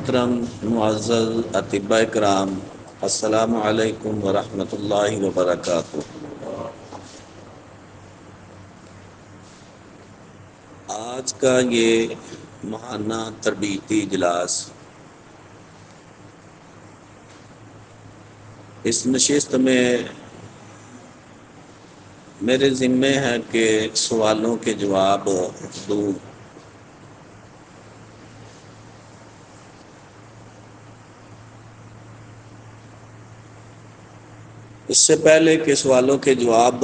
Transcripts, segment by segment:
محترم معزز اطباء کرام، السلام علیکم ورحمۃ اللہ وبرکاتہ۔ آج کا یہ ماہانہ تربیتی اجلاس اس نشست میں میرے ذمے ہے کہ سوالوں کے جواب دوں۔ اس سے پہلے کہ سوالوں کے جواب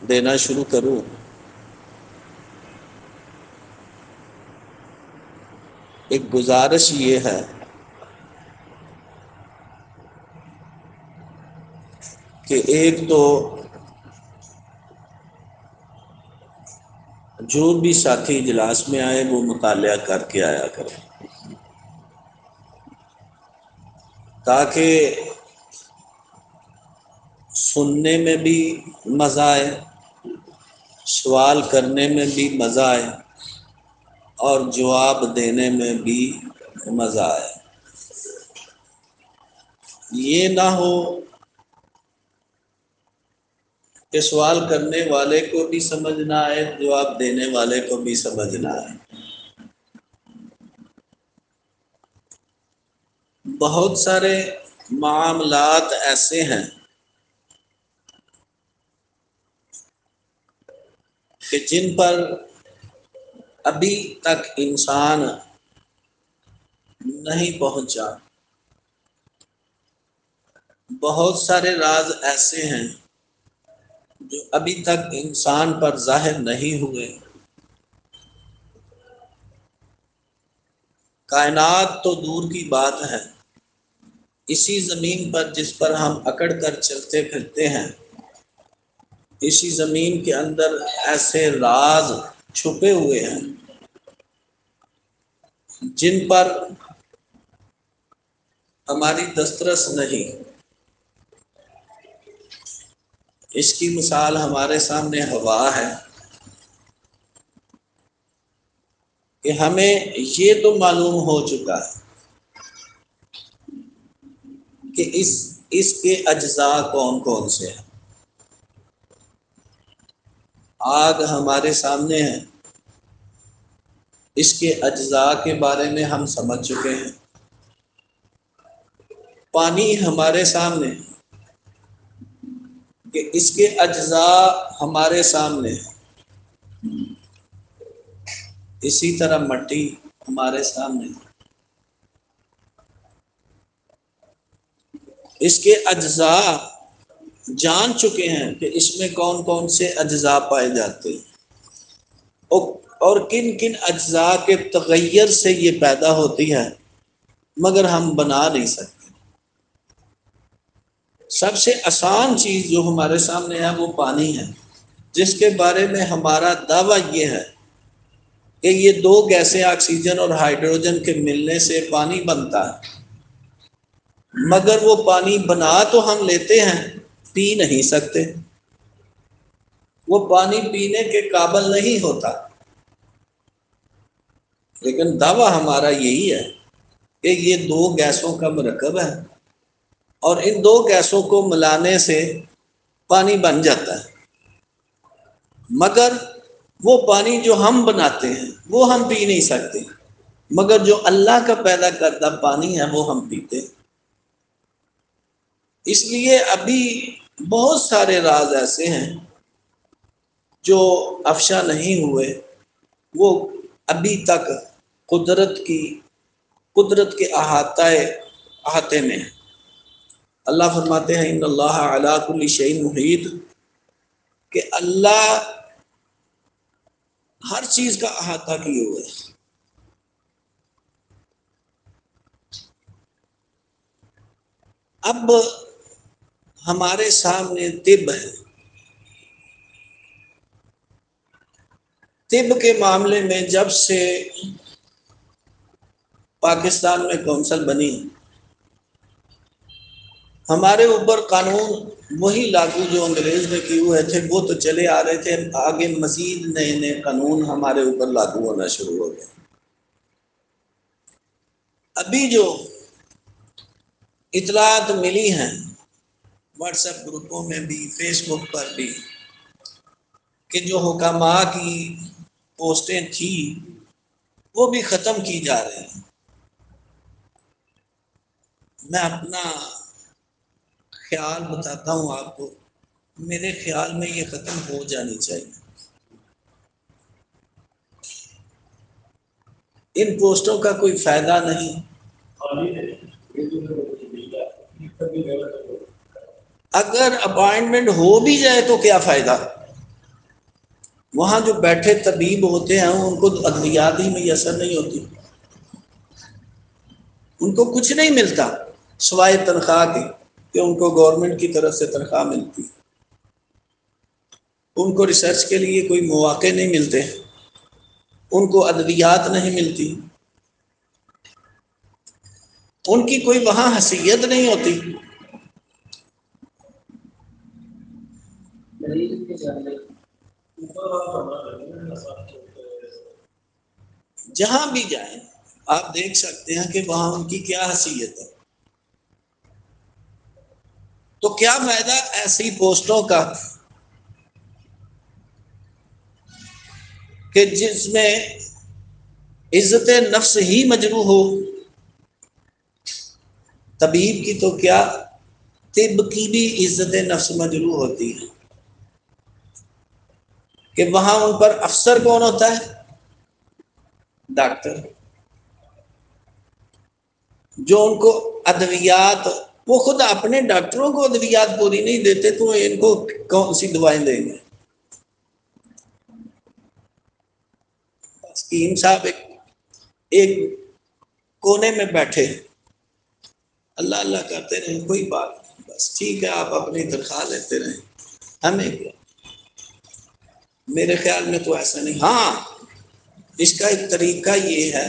دینا شروع کروں، ایک گزارش یہ ہے کہ ایک تو جو بھی ساتھی اجلاس میں آئے وہ مطالعہ کر کے آیا کرے، تاکہ سننے میں بھی مزہ آئے، سوال کرنے میں بھی مزہ آئے اور جواب دینے میں بھی مزہ آئے۔ یہ نہ ہو کہ سوال کرنے والے کو بھی سمجھ نہ آئے، جواب دینے والے کو بھی سمجھ نہ آئے۔ بہت سارے معاملات ایسے ہیں کہ جن پر ابھی تک انسان نہیں پہنچا، بہت سارے راز ایسے ہیں جو ابھی تک انسان پر ظاہر نہیں ہوئے۔ کائنات تو دور کی بات ہے، اسی زمین پر جس پر ہم اکڑ کر چلتے پھرتے ہیں، اسی زمین کے اندر ایسے راز چھپے ہوئے ہیں جن پر ہماری دسترس نہیں۔ اس کی مثال ہمارے سامنے ہوا ہے کہ ہمیں یہ تو معلوم ہو چکا ہے کہ اس کے اجزاء کون کون سے ہیں۔ آگ ہمارے سامنے ہے، اس کے اجزاء کے بارے میں ہم سمجھ چکے ہیں۔ پانی ہمارے سامنے کہ اس کے اجزاء ہمارے سامنے، اسی طرح مٹی ہمارے سامنے، اس کے اجزاء جان چکے ہیں کہ اس میں کون کون سے اجزاء پائے جاتے ہیں اور کن کن اجزاء کے تغیر سے یہ پیدا ہوتی ہے، مگر ہم بنا نہیں سکتے۔ سب سے آسان چیز جو ہمارے سامنے ہے وہ پانی ہے، جس کے بارے میں ہمارا دعویٰ یہ ہے کہ یہ دو گیسیں آکسیجن اور ہائیڈروجن کے ملنے سے پانی بنتا ہے، مگر وہ پانی بنا تو ہم لیتے ہیں، پی نہیں سکتے۔ وہ پانی پینے کے قابل نہیں ہوتا، لیکن دعویٰ ہمارا یہی ہے کہ یہ دو گیسوں کا مرکب ہے اور ان دو گیسوں کو ملانے سے پانی بن جاتا ہے، مگر وہ پانی جو ہم بناتے ہیں وہ ہم پی نہیں سکتے، مگر جو اللہ کا پیدا کردہ پانی ہے وہ ہم پیتے ہیں۔ اس لیے ابھی بہت سارے راز ایسے ہیں جو افشا نہیں ہوئے، وہ ابھی تک قدرت کے احاطے میں ہیں۔ اللہ فرماتے ہیں ان اللہ علی کل شیء محیط، کہ اللہ ہر چیز کا احاطہ کیے ہوئے ہے۔ اب ہمارے سامنے طب ہے۔ طب کے معاملے میں جب سے پاکستان میں کونسل بنی، ہمارے اوپر قانون وہی لاگو جو انگریز نے کیے ہوئے تھے وہ تو چلے آ رہے تھے، آگے مزید نئے نئے قانون ہمارے اوپر لاگو ہونا شروع ہو گئے۔ بھی جو اطلاعات ملی ہیں واٹس ایپ گروپوں میں بھی، فیس بک پر بھی، کہ جو حکماء کی پوسٹیں تھیں وہ بھی ختم کی جا رہی ہیں۔ میں اپنا خیال بتاتا ہوں آپ کو، میرے خیال میں یہ ختم ہو جانی چاہیے۔ ان پوسٹوں کا کوئی فائدہ نہیں۔ اگر اپائنٹمنٹ ہو بھی جائے تو کیا فائدہ؟ وہاں جو بیٹھے طبیب ہوتے ہیں ان کو ادویات ہی میسر نہیں ہوتی، ان کو کچھ نہیں ملتا سوائے تنخواہ کے، کہ ان کو گورنمنٹ کی طرف سے تنخواہ ملتی، ان کو ریسرچ کے لیے کوئی مواقع نہیں ملتے، ان کو ادویات نہیں ملتی، ان کی کوئی وہاں حیثیت نہیں ہوتی۔ جہاں بھی جائیں آپ دیکھ سکتے ہیں کہ وہاں ان کی کیا حیثیت ہے۔ تو کیا فائدہ ایسی پوسٹوں کا کہ جس میں عزت نفس ہی مجروح ہو؟ طبیب کی تو کیا، طب کی بھی عزت نفس مجروح ہوتی ہے، کہ وہاں ان پر افسر کون ہوتا ہے؟ ڈاکٹر، جو ان کو ادویات، وہ خود اپنے ڈاکٹروں کو ادویات پوری نہیں دیتے تو ان کو کون سی دوائیں دیں گے؟ حکیم صاحب ایک کونے میں بیٹھے اللہ اللہ کرتے رہیں، کوئی بات نہیں، بس ٹھیک ہے آپ اپنی تنخواہ لیتے رہیں، ہمیں کیا؟ میرے خیال میں تو ایسا نہیں۔ ہاں اس کا ایک طریقہ یہ ہے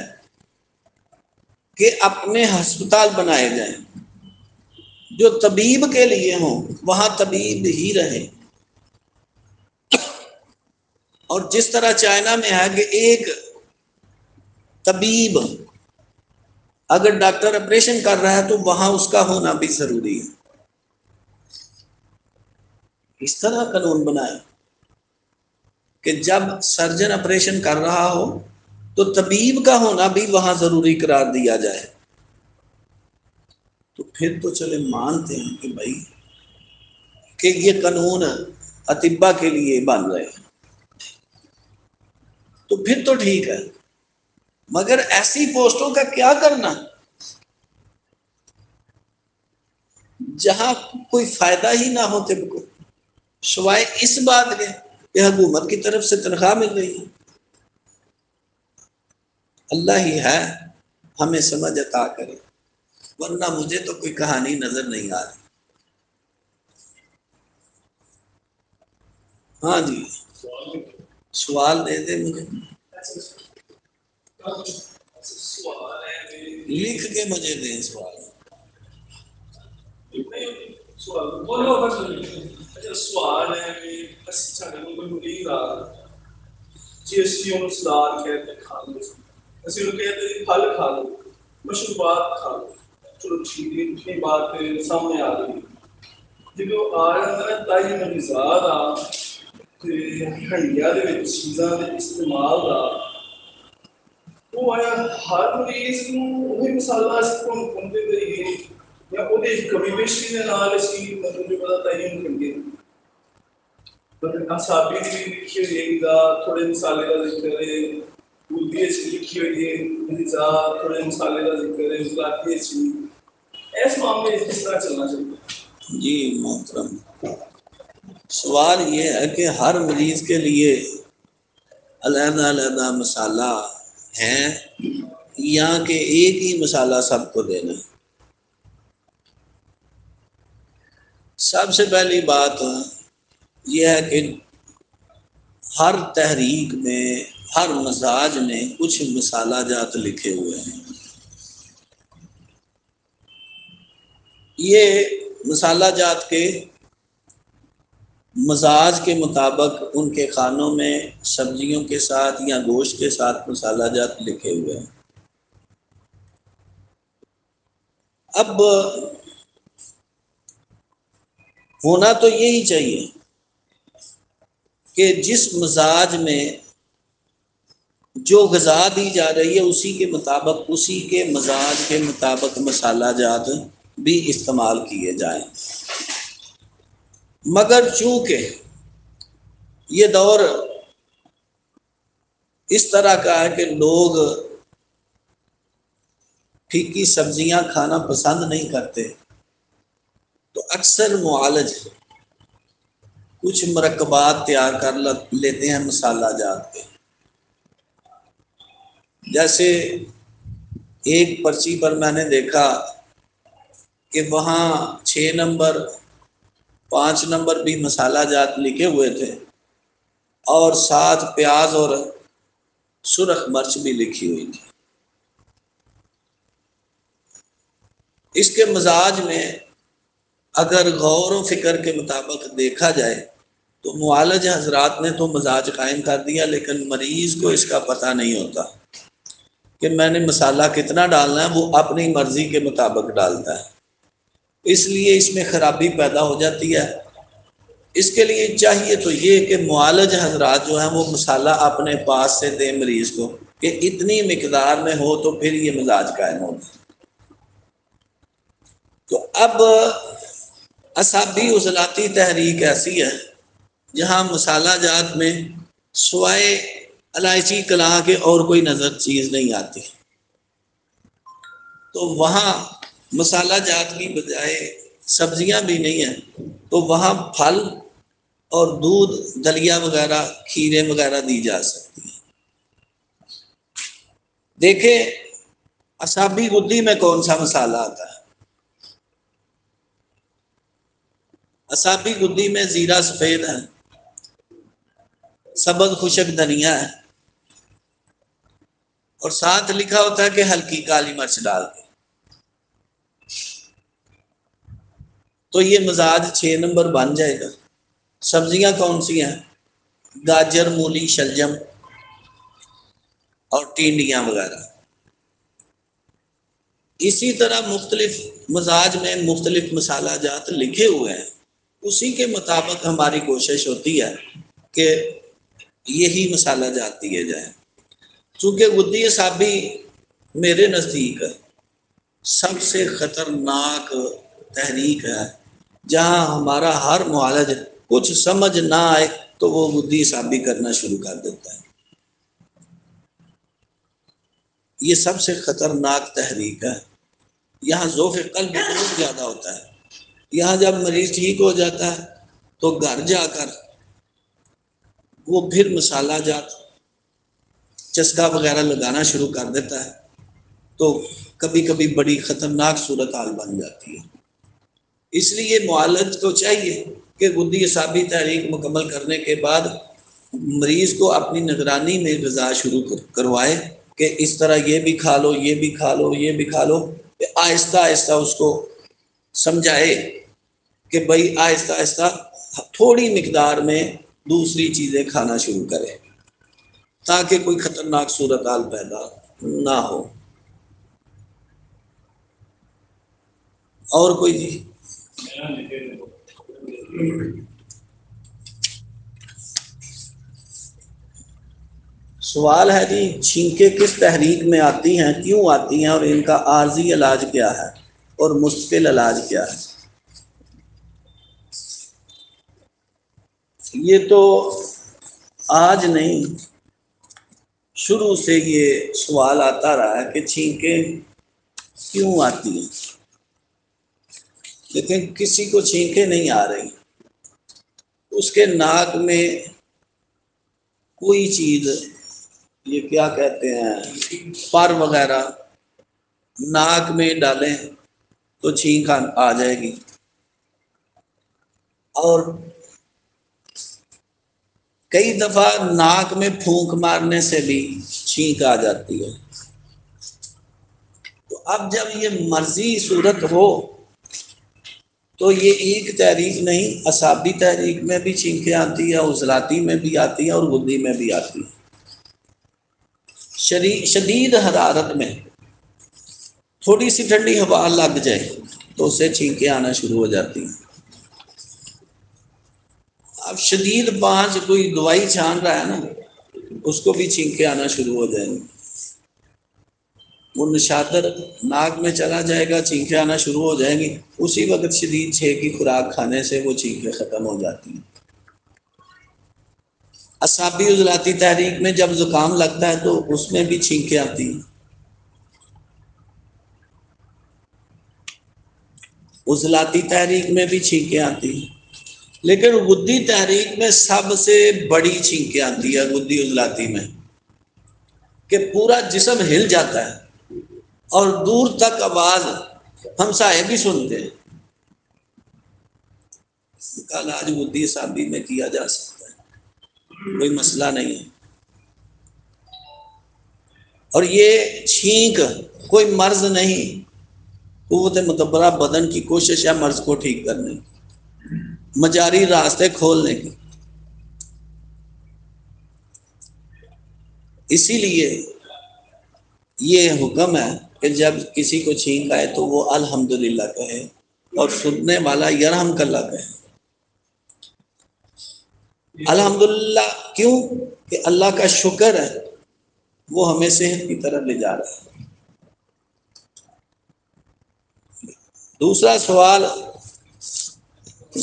کہ اپنے ہسپتال بنائے جائیں جو طبیب کے لیے ہوں، وہاں طبیب ہی رہے، اور جس طرح چائنا میں ہے کہ ایک طبیب اگر ڈاکٹر آپریشن کر رہا ہے تو وہاں اس کا ہونا بھی ضروری ہے، اس طرح قانون بنائے کہ جب سرجن آپریشن کر رہا ہو تو طبیب کا ہونا بھی وہاں ضروری قرار دیا جائے۔ تو پھر تو چلے مانتے ہیں کہ بھائی کہ یہ قانون اطباء کے لیے بن رہے ہیں، تو پھر تو ٹھیک ہے، مگر ایسی پوسٹوں کا کیا کرنا جہاں کوئی فائدہ ہی نہ ہو طب کو، سوائے اس بات کے کہ حکومت کی طرف سے تنخواہ مل رہی ہے۔ اللہ ہی ہے ہمیں سمجھ عطا کرے، ورنہ مجھے تو کوئی کہانی نظر نہیں آ رہی۔ ہاں جی سوال دے دے مجھے، لکھ کے مجھے دیں سوال۔ سوال ہے کہ سارے کوئی مریض آ جی اسی ان سلاد کہتے کھا لو، اسی لوگ کہتے ہیں پھل کھا لو، مشروبات کھا لو، چلو ٹھیک ہے اتنی بات سامنے آ گئی۔ جب آ رہا ہے تاہی مریضات آ ہنڈیا دے چیزاں کے استعمال کا وہ آیا ہر مریض کو وہی مسالہ اس کو بنتے طریقے یا وہ کمی بیشی کے نال اسی مطلب جو پتا تعین کرنگے اصابی بھی لکھی ہوئی ہے گا تھوڑے مسالے کا ذکر ہے، بودی اچھی لکھی ہوئی ہے غذا تھوڑے مسالے کا ذکر ہے، ذاتی اچھی، ایس معاملے کس طرح چلنا چاہیے؟ جی محترم، سوال یہ ہے کہ ہر مریض کے لیے علیحدہ علیحدہ مسالہ ہیں یا کہ ایک ہی مسالہ سب کو دینا ہے؟ سب سے پہلی بات یہ ہے کہ ہر تحریک میں، ہر مزاج میں کچھ مسالہ جات لکھے ہوئے ہیں۔ یہ مسالہ جات کے مزاج کے مطابق ان کے کھانوں میں سبزیوں کے ساتھ یا گوشت کے ساتھ مسالہ جات لکھے ہوئے ہیں۔ اب ہونا تو یہی چاہیے کہ جس مزاج میں جو غذا دی جا رہی ہے اسی کے مطابق، اسی کے مزاج کے مطابق مسالہ جات بھی استعمال کیے جائیں۔ مگر چونکہ یہ دور اس طرح کا ہے کہ لوگ پھیکی سبزیاں کھانا پسند نہیں کرتے، تو اکثر معالج کچھ مرکبات تیار کر لیتے ہیں مسالہ جات کے۔ جیسے ایک پرچی پر میں نے دیکھا کہ وہاں 6 نمبر 5 نمبر بھی مسالہ جات لکھے ہوئے تھے، اور ساتھ پیاز اور سرخ مرچ بھی لکھی ہوئی تھی۔ اس کے مزاج میں اگر غور و فکر کے مطابق دیکھا جائے تو معالج حضرات نے تو مزاج قائم کر دیا، لیکن مریض کو اس کا پتہ نہیں ہوتا کہ میں نے مسالہ کتنا ڈالنا ہے، وہ اپنی مرضی کے مطابق ڈالتا ہے، اس لیے اس میں خرابی پیدا ہو جاتی ہے۔ اس کے لیے چاہیے تو یہ کہ معالج حضرات جو ہیں وہ مسالہ اپنے پاس سے دیں مریض کو کہ اتنی مقدار میں ہو تو پھر یہ مزاج قائم ہوگا۔ تو اب اعصابی عضلاتی تحریک ایسی ہے جہاں مسالہ جات میں سوائے الائچی کلاں کے اور کوئی نظر چیز نہیں آتی، تو وہاں مسالہ جات کی بجائے سبزیاں بھی نہیں ہیں، تو وہاں پھل اور دودھ، دلیا وغیرہ، کھیرے وغیرہ دی جا سکتی ہیں۔ دیکھیں اعصابی غدی میں کون سا مسالہ آتا ہے؟ اعصابی غدی میں زیرہ سفید ہے، سبز خشک دھنیا ہے، اور ساتھ لکھا ہوتا ہے کہ ہلکی کالی مرچ ڈال کے۔ تو یہ مزاج 6 نمبر بن جائے گا۔ سبزیاں کون سی ہیں؟ گاجر، مولی، شلجم اور ٹینڈیاں وغیرہ۔ اسی طرح مختلف مزاج میں مختلف مسالہ جات لکھے ہوئے ہیں، اسی کے مطابق ہماری کوشش ہوتی ہے کہ یہی مسالہ جات دیے جائیں۔ چونکہ غدی اعصابی میرے نزدیک سب سے خطرناک تحریک ہے، جہاں ہمارا ہر معالج کچھ سمجھ نہ آئے تو وہ غدی اعصابی کرنا شروع کر دیتا ہے۔ یہ سب سے خطرناک تحریک ہے، یہاں ذوف قلب بہت زیادہ ہوتا ہے۔ یہاں جب مریض ٹھیک ہو جاتا ہے تو گھر جا کر وہ پھر مسالہ جات چسکا وغیرہ لگانا شروع کر دیتا ہے، تو کبھی کبھی بڑی خطرناک صورتحال بن جاتی ہے۔ اس لیے معالج کو چاہیے کہ غدی اعصابی تحریک مکمل کرنے کے بعد مریض کو اپنی نگرانی میں غذا شروع کروائے کہ اس طرح یہ بھی کھا لو، یہ بھی کھا لو، یہ بھی کھا لو، آہستہ آہستہ اس کو سمجھائے کہ بھائی آہستہ آہستہ تھوڑی مقدار میں دوسری چیزیں کھانا شروع کرے تاکہ کوئی خطرناک صورتحال پیدا نہ ہو۔ اور کوئی جی؟ سوال ہے جی، چھینکیں کس تحریک میں آتی ہیں، کیوں آتی ہیں، اور ان کا عارضی علاج کیا ہے اور مستقل علاج کیا ہے؟ یہ تو آج نہیں، شروع سے یہ سوال آتا رہا ہے کہ چھینکیں کیوں آتی ہیں، لیکن کسی کو چھینکیں نہیں آ رہی، اس کے ناک میں کوئی چیز، یہ کیا کہتے ہیں، پر وغیرہ ناک میں ڈالیں تو چھینک آ جائے گی، اور کئی دفعہ ناک میں پھونک مارنے سے بھی چھینک آ جاتی ہے۔ تو اب جب یہ مرضی صورت ہو تو یہ ایک تحریک نہیں، اعصابی تحریک میں بھی چھینکیں آتی ہیں، عضلاتی میں بھی آتی ہیں، اور غدی میں بھی آتی ہیں۔ شدید حرارت میں تھوڑی سی ٹھنڈی ہوا لگ جائے تو اس سے چھینکیں آنا شروع ہو جاتی ہیں۔ اب شدید بانجھ کوئی دوائی چھان رہا ہے نا، اس کو بھی چھینکیں آنا شروع ہو جائیں گی۔ وہ نشادر ناک میں چلا جائے گا، چھینکیں آنا شروع ہو جائیں گی، اسی وقت شدید چھے کی خوراک کھانے سے وہ چھینکیں ختم ہو جاتی ہیں۔ اعصابی عضلاتی تحریک میں جب زکام لگتا ہے تو اس میں بھی چھینکیں آتی ہیں۔ عضلاتی تحریک میں بھی چھینکیں آتی ہیں، لیکن غدی تحریک میں سب سے بڑی چھینکیں آتی ہے غدی عضلاتی میں، کہ پورا جسم ہل جاتا ہے اور دور تک آواز ہمسائے بھی سنتے ہیں۔ اس کا علاج غدی اعصابی میں کیا جا سکتا ہے، کوئی مسئلہ نہیں ہے۔ اور یہ چھینک کوئی مرض نہیں، قوت مدبرہ بدن کی کوشش ہے مرض کو ٹھیک کرنے کی، مجاری راستے کھولنے کی۔ اسی لیے یہ حکم ہے کہ جب کسی کو چھینک آئے تو وہ الحمدللہ کہے، اور سننے والا یرحمک اللہ کہے۔ الحمدللہ کیوں؟ کہ اللہ کا شکر ہے وہ ہمیں صحت کی طرف لے جا رہا ہے۔ دوسرا سوال،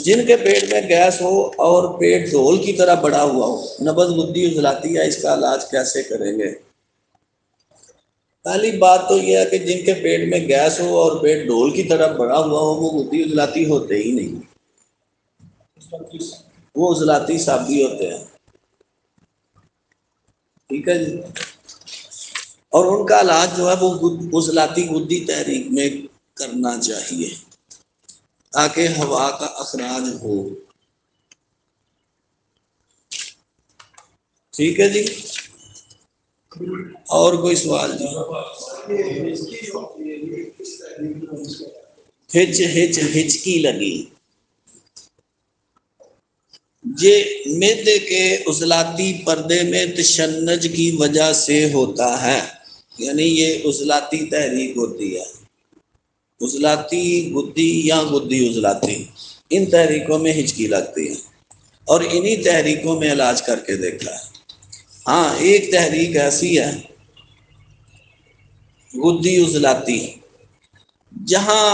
جن کے پیٹ میں گیس ہو اور پیٹ ڈھول کی طرح بڑا ہوا ہو، نبض غدی عضلاتی ہے، اس کا علاج کیسے کریں گے؟ پہلی بات تو یہ ہے کہ جن کے پیٹ میں گیس ہو اور پیٹ ڈھول کی طرح بڑا ہوا ہو وہ غدی عضلاتی ہوتے ہی نہیں، وہ عضلاتی اعصابی ہوتے ہیں۔ ٹھیک ہے جی، اور ان کا علاج جو ہے وہ عضلاتی غدی تحریک میں کرنا چاہیے تاکہ ہوا کا اخراج ہو۔ ٹھیک ہے جی، اور کوئی سوال جی؟ ہچکی لگی، یہ معدے کے عضلاتی پردے میں تشنج کی وجہ سے ہوتا ہے، یعنی یہ عضلاتی تحریک ہوتی ہے، عضلاتی غدی یا غدی عضلاتی، ان تحریکوں میں ہچکی لگتی ہے، اور انہی تحریکوں میں علاج کر کے دیکھا ہے۔ ہاں ایک تحریک ایسی ہے غدی عضلاتی، جہاں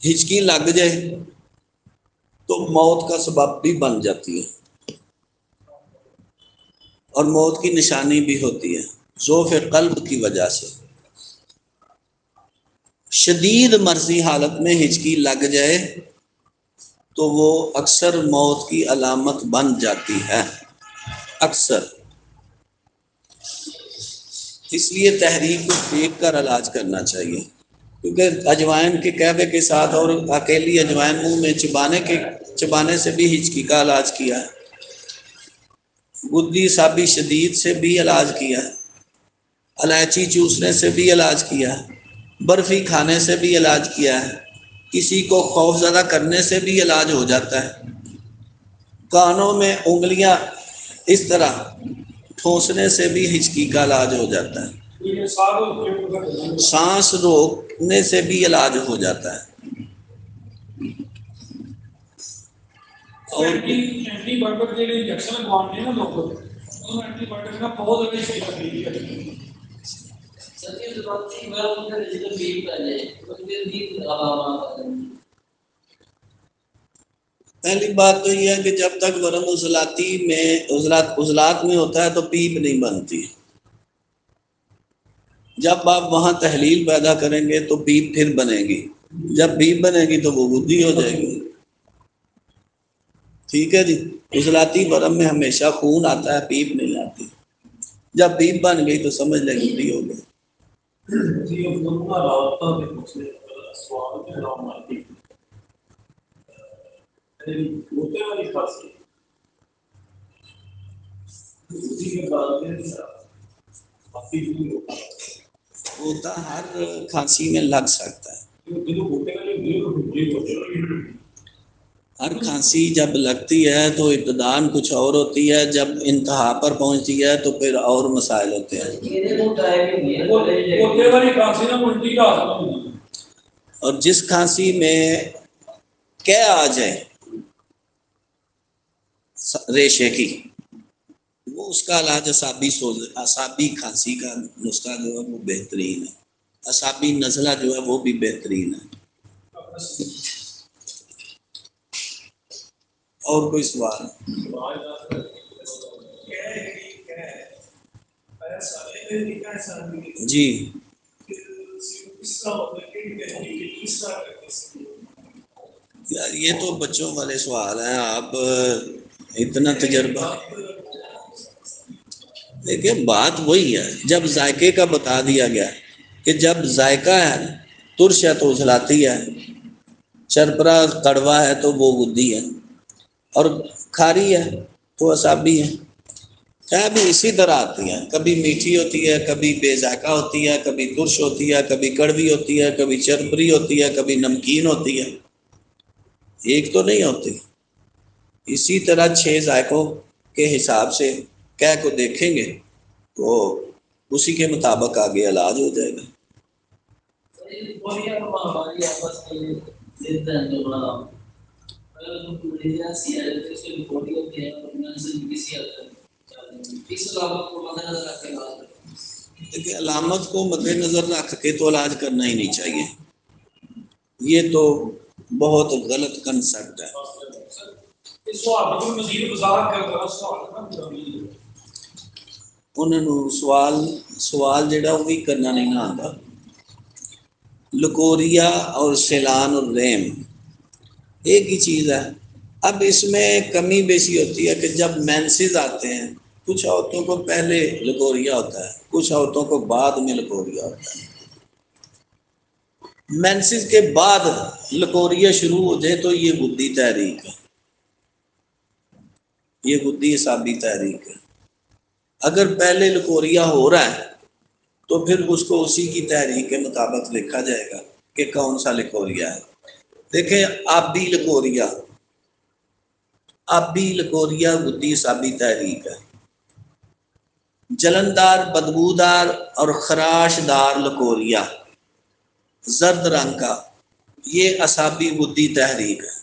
ہچکی لگ جائے تو موت کا سبب بھی بن جاتی ہے، اور موت کی نشانی بھی ہوتی ہے ضعف قلب کی وجہ سے۔ شدید مرضی حالت میں ہچکی لگ جائے تو وہ اکثر موت کی علامت بن جاتی ہے، اکثر۔ اس لیے تحریک کو دیکھ کر علاج کرنا چاہیے، کیونکہ اجوائن کے قہوے کے ساتھ اور اکیلی اجوائن منہ میں چبانے سے بھی ہچکی کا علاج کیا ہے، غدی اعصابی شدید سے بھی علاج کیا ہے، الائچی چوسنے سے بھی علاج کیا ہے، برفی کھانے سے بھی علاج کیا ہے، کسی کو خوف زدہ کرنے سے بھی علاج ہو جاتا ہے، کانوں میں انگلیاں اس طرح ٹھونسنے سے بھی ہچکی کا علاج ہو جاتا ہے، سانس روکنے سے بھی علاج ہو جاتا ہے۔ اور اینٹی بائیوٹک کے انجیکشن لگواتے ہیں نا لوگ، ان اینٹی بائیوٹک کا بہت زیادہ استعمال کیا ہے۔ پہلی بات تو یہ ہے کہ جب تک ورم عضلات میں ہوتا ہے تو پیپ نہیں بنتی، جب آپ وہاں تحلیل پیدا کریں گے تو پیپ پھر بنے گی، جب پیپ بنے گی تو وہ غدی ہو جائے گی۔ ٹھیک ہے جی، عضلاتی ورم میں ہمیشہ خون آتا ہے، پیپ نہیں آتی، جب پیپ بن گئی تو سمجھ لیں غدی ہو گئی۔ ہوتا ہر کھانسی میں لگ سکتا ہے، ہر کھانسی جب لگتی ہے تو ابتداءً کچھ اور ہوتی ہے، جب انتہا پر پہنچتی ہے تو پھر اور مسائل ہوتے ہیں۔ اور جس کھانسی میں کیا آ جائے ریشے کی، وہ اس کا علاج اعصابی کھانسی کا نسخہ جو ہے وہ بہترین ہے، اعصابی نزلہ جو ہے وہ بھی بہترین ہے۔ اور کوئی سوال؟ جی یار یہ تو بچوں والے سوال ہیں، آپ اتنا تجربہ دیکھیں، بات وہی ہے، جب ذائقے کا بتا دیا گیا کہ جب ذائقہ ہے ترش ہے تو جھلاتی ہے، چرپرا کڑوا ہے تو وہ گدی ہے، اور کھاری ہے تو اعصابی ہے۔ چاہے بھی اسی طرح آتی ہیں، کبھی میٹھی ہوتی ہے، کبھی بے ذائقہ ہوتی ہے، کبھی ترش ہوتی ہے، کبھی کڑوی ہوتی ہے، کبھی چرپری ہوتی ہے، کبھی نمکین ہوتی ہے، ایک تو نہیں ہوتی۔ اسی طرح 6 ذائقوں کے حساب سے کہہ کو دیکھیں گے تو اسی کے مطابق آگے علاج ہو جائے گا۔ دیکھیں، علامت کو مد نظر رکھ کے تو علاج کرنا ہی نہیں چاہیے، یہ تو بہت غلط کنسپٹ ہے۔ انہوں نے سوال جڑا وہی کرنا نہیں آتا۔ لکوریا اور سیلان اور ریم ایک ہی چیز ہے۔ اب اس میں کمی بیشی ہوتی ہے کہ جب مینسز آتے ہیں، کچھ عورتوں کو پہلے لکوریا ہوتا ہے، کچھ عورتوں کو بعد میں لکوریا ہوتا ہے۔ مینسز کے بعد لکوریا شروع ہو جائے تو یہ گدی تحریک ہے، یہ گدی اعصابی تحریک ہے۔ اگر پہلے لکوریا ہو رہا ہے تو پھر اس کو اسی کی تحریک کے مطابق لکھا جائے گا کہ کون سا لکوریا ہے۔ دیکھیں، آبی لکوریا گدی اعصابی تحریک ہے۔ جلندار، بدبودار اور خراش دار لکوریا زرد رنگ کا، یہ اعصابی گدی تحریک ہے۔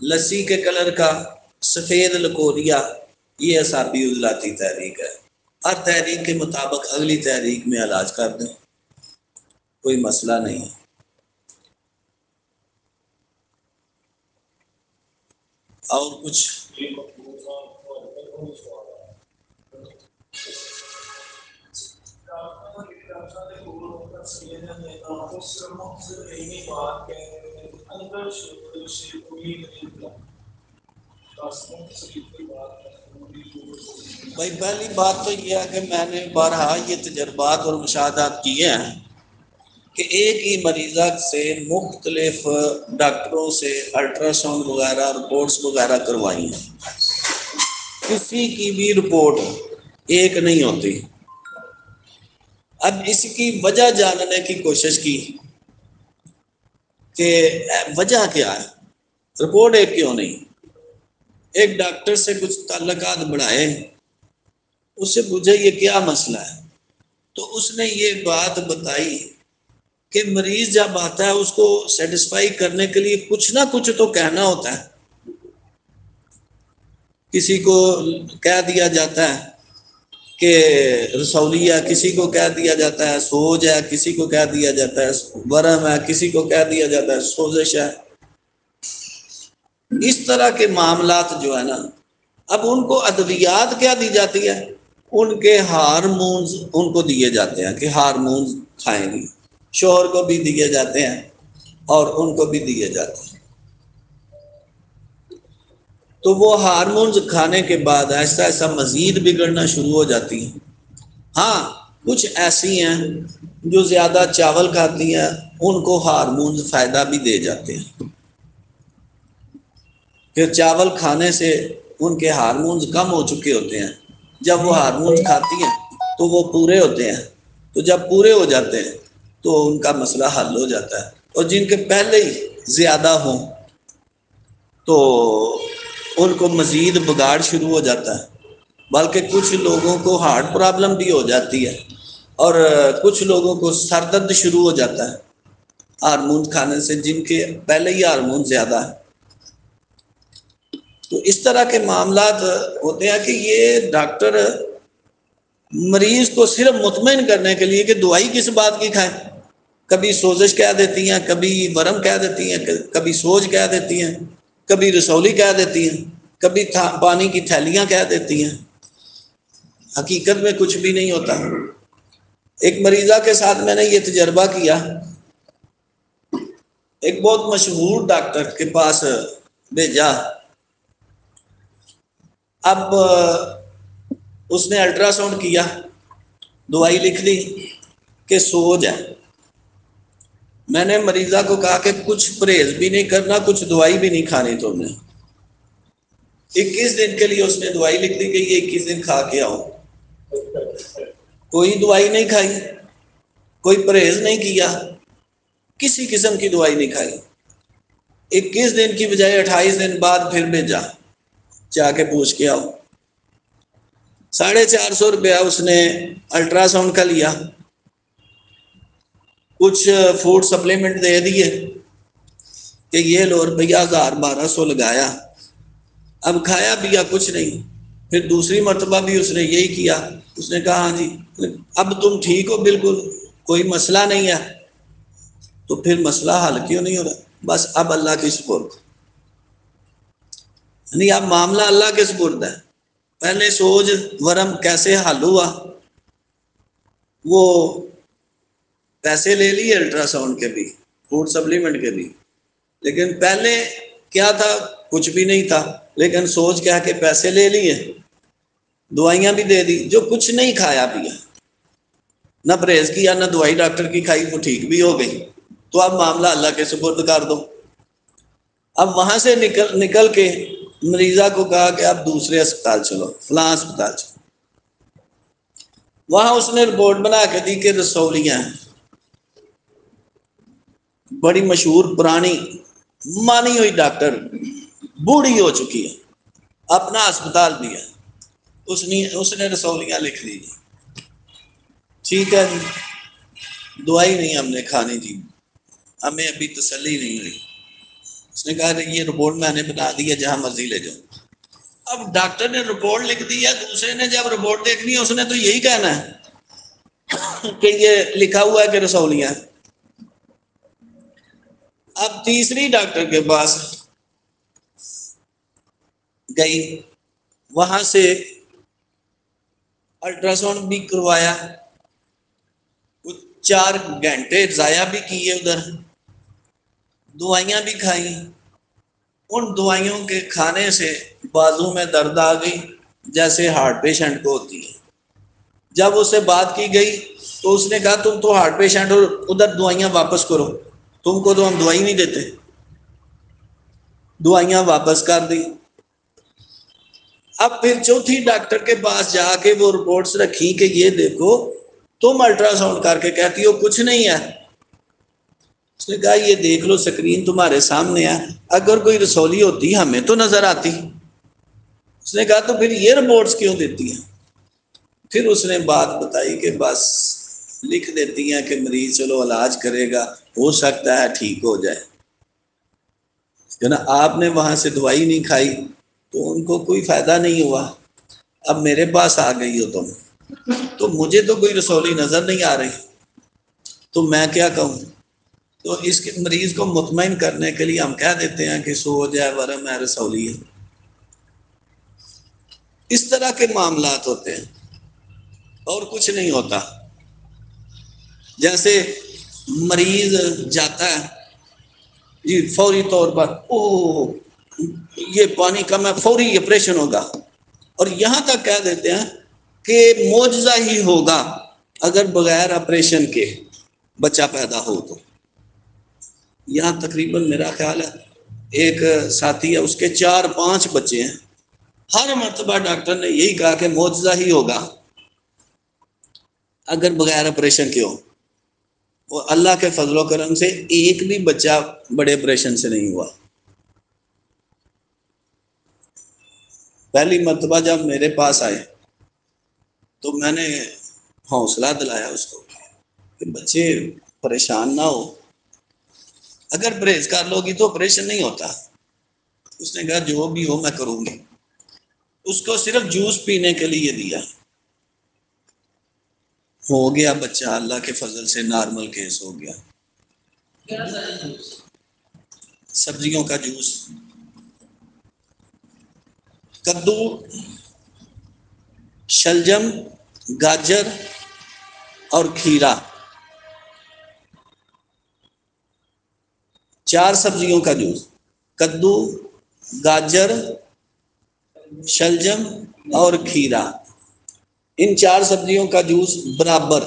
لسی کے کلر کا سفید لکوریا، یہ اعصابی عضلاتی تحریک ہے۔ ہر تحریک کے مطابق اگلی تحریک میں علاج کر دیں، کوئی مسئلہ نہیں ہے۔ اور کچھ؟ بھائی پہلی بات تو یہ ہے کہ میں نے بارہا یہ تجربات اور مشاہدات کیے ہیں کہ ایک ہی مریضہ سے مختلف ڈاکٹروں سے الٹرا ساؤنڈ وغیرہ رپورٹس وغیرہ کروائی ہیں، کسی کی بھی رپورٹ ایک نہیں ہوتی۔ اب اس کی وجہ جاننے کی کوشش کی کہ وجہ کیا ہے، رپورٹ ایک کیوں نہیں۔ ایک ڈاکٹر سے کچھ تعلقات بڑھائے، اس سے پوچھا یہ کیا مسئلہ ہے، تو اس نے یہ بات بتائی کہ مریض جب آتا ہے اس کو سیٹسفائی کرنے کے لیے کچھ نہ کچھ تو کہنا ہوتا ہے۔ کسی کو کہہ دیا جاتا ہے کہ رسولی ہے، کسی کو کہہ دیا جاتا ہے سوج ہے، کسی کو کہہ دیا جاتا ہے ورم ہے، کسی کو کہہ دیا جاتا ہے سوزش ہے۔ اس طرح کے معاملات جو ہے نا، اب ان کو ادویات کیا دی جاتی ہے، ان کے ہارمونز ان کو دیے جاتے ہیں کہ ہارمونز کھائیں گی، شوہر کو بھی دیے جاتے ہیں اور ان کو بھی دیے جاتے ہیں۔ تو وہ ہارمونز کھانے کے بعد ایسا ایسا مزید بگڑنا شروع ہو جاتی ہیں۔ ہاں کچھ ایسی ہیں جو زیادہ چاول کھاتی ہیں، ان کو ہارمونز فائدہ بھی دے جاتے ہیں، پھر چاول کھانے سے ان کے ہارمونز کم ہو چکے ہوتے ہیں، جب وہ ہارمونز کھاتی ہیں تو وہ پورے ہوتے ہیں، تو جب پورے ہو جاتے ہیں تو ان کا مسئلہ حل ہو جاتا ہے۔ اور جن کے پہلے ہی زیادہ ہوں تو ان کو مزید بگاڑ شروع ہو جاتا ہے، بلکہ کچھ لوگوں کو ہارٹ پرابلم بھی ہو جاتی ہے، اور کچھ لوگوں کو سر درد شروع ہو جاتا ہے ہارمون کھانے سے، جن کے پہلے ہی ہارمون زیادہ ہے۔ تو اس طرح کے معاملات ہوتے ہیں کہ یہ ڈاکٹر مریض کو صرف مطمئن کرنے کے لیے کہ دوائی کس بات کی کھائیں، کبھی سوزش کہہ دیتی ہیں، کبھی ورم کہہ دیتی ہیں، کبھی سوج کہہ دیتی ہیں، کبھی رسولی کہہ دیتی ہیں، کبھی پانی کی تھیلیاں کہہ دیتی ہیں، حقیقت میں کچھ بھی نہیں ہوتا۔ ایک مریضہ کے ساتھ میں نے یہ تجربہ کیا، ایک بہت مشہور ڈاکٹر کے پاس بھیجا، اب اس نے الٹرا ساؤنڈ کیا، دوائی لکھ دی کہ سوج ہے۔ میں نے مریضہ کو کہا کہ کچھ پرہیز بھی نہیں کرنا، کچھ دوائی بھی نہیں کھانی تم نے۔ 21 دن کے لیے اس نے دوائی لکھ دی کہ یہ 21 دن کھا کے آؤ۔ کوئی دوائی نہیں کھائی، کوئی پرہیز نہیں کیا، کسی قسم کی دوائی نہیں کھائی۔ 21 دن کی بجائے 28 دن بعد پھر بھیجا، جا کے پوچھ کے آؤ۔ 450 روپیہ اس نے الٹرا ساؤنڈ کا لیا، کچھ فوڈ سپلیمنٹ دے دیے کہ یہ لو، روپیہ 1000-1200 لگایا، اب کھایا پیا کچھ نہیں۔ پھر دوسری مرتبہ بھی اس نے یہی کیا، اس نے کہا ہاں جی اب تم ٹھیک ہو، بالکل کوئی مسئلہ نہیں ہے۔ تو پھر مسئلہ حل کیوں نہیں ہو رہا؟ بس اب اللہ کی سپرد، یعنی اب معاملہ اللہ کے سپرد ہے۔ پہلے سوج ورم کیسے حل ہوا، وہ پیسے لے لیے الٹرا ساؤنڈ کے بھی، فوڈ سپلیمنٹ کے بھی، لیکن پہلے کیا تھا؟ کچھ بھی نہیں تھا، لیکن سوچ کیا کہ پیسے لے لیے، دوائیاں بھی دے دی، جو کچھ نہیں کھایا پیا، نہ پرہیز کیا، نہ دوائی ڈاکٹر کی کھائی، وہ ٹھیک بھی ہو گئی۔ تو اب معاملہ اللہ کے سپرد کر دو۔ اب وہاں سے نکل کے مریضہ کو کہا کہ اب دوسرے اسپتال چلو، فلاں اسپتال چلو۔ وہاں اس نے رپورٹ بنا کے دی کہ رسولیاں ہیں، بڑی مشہور پرانی مانی ہوئی ڈاکٹر، بوڑھی ہو چکی ہے، اپنا اسپتال بھی ہے، اس نے رسولیاں لکھ دی جی، ٹھیک ہے جی، دوائی نہیں ہم نے کھانی جی، ہمیں ابھی تسلی نہیں ہوئی۔ اس نے کہا کہ یہ رپورٹ میں نے بنا دی ہے، جہاں مرضی لے جاؤ۔ اب ڈاکٹر نے رپورٹ لکھ دی ہے، دوسرے نے جب رپورٹ دیکھنی ہے اس نے تو یہی کہنا ہے کہ یہ لکھا ہوا ہے کہ رسولیاں۔ اب تیسری ڈاکٹر کے پاس گئی، وہاں سے الٹرا ساؤنڈ بھی کروایا، کچھ 4 گھنٹے ضائع بھی کیے ادھر، دوائیاں بھی کھائیں۔ ان دوائیوں کے کھانے سے بازو میں درد آ گئی جیسے ہارٹ پیشنٹ کو ہوتی ہے۔ جب اس سے بات کی گئی تو اس نے کہا تم تو ہارٹ پیشنٹ ہو، ادھر دوائیاں واپس کرو، تم کو تو ہم دوائی نہیں دیتے۔ دوائیاں واپس کر دی۔ اب پھر چوتھی ڈاکٹر کے پاس جا کے وہ رپورٹس رکھی کہ یہ دیکھو تم الٹرا ساؤنڈ کر کے کہتی ہو کچھ نہیں ہے۔ اس نے کہا یہ دیکھ لو سکرین تمہارے سامنے ہے، اگر کوئی رسولی ہوتی ہمیں تو نظر آتی۔ اس نے کہا تو پھر یہ رپورٹس کیوں دیتی ہیں؟ پھر اس نے بات بتائی کہ بس لکھ دیتی ہیں کہ مریض چلو علاج کرے گا، ہو سکتا ہے ٹھیک ہو جائے، جناب آپ نے وہاں سے دوائی نہیں کھائی تو ان کو کوئی فائدہ نہیں ہوا۔ اب میرے پاس آ گئی ہو تم، تو مجھے تو کوئی رسولی نظر نہیں آ رہی، تو میں کیا کہوں؟ تو اس کے مریض کو مطمئن کرنے کے لیے ہم کہہ دیتے ہیں کہ سوج ہے، ورم ہے، رسولی ہے۔ اس طرح کے معاملات ہوتے ہیں اور کچھ نہیں ہوتا۔ جیسے مریض جاتا ہے جی فوری طور پر یہ پانی کم ہے، فوری آپریشن ہوگا، اور یہاں تک کہہ دیتے ہیں کہ معجزہ ہی ہوگا اگر بغیر آپریشن کے بچہ پیدا ہو تو۔ یہاں تقریباً میرا خیال ہے ایک ساتھی ہے، اس کے 4-5 بچے ہیں، ہر مرتبہ ڈاکٹر نے یہی کہا کہ معجزہ ہی ہوگا اگر بغیر آپریشن کے ہو۔ وہ اللہ کے فضل و کرم سے ایک بھی بچہ بڑے آپریشن سے نہیں ہوا۔ پہلی مرتبہ جب میرے پاس آئے تو میں نے حوصلہ دلایا اس کو کہ بچے پریشان نہ ہو، اگر پرہیز کر لو گی تو آپریشن نہیں ہوتا۔ اس نے کہا جو بھی ہو میں کروں گی۔ اس کو صرف جوس پینے کے لیے دیا، ہو گیا بچہ، اللہ کے فضل سے نارمل کیس ہو گیا۔ سبزیوں کا جوس، کدو، شلجم، گاجر اور کھیرا، 4 سبزیوں کا جوس، کدو، گاجر، شلجم اور کھیرا، ان 4 سبزیوں کا جوس برابر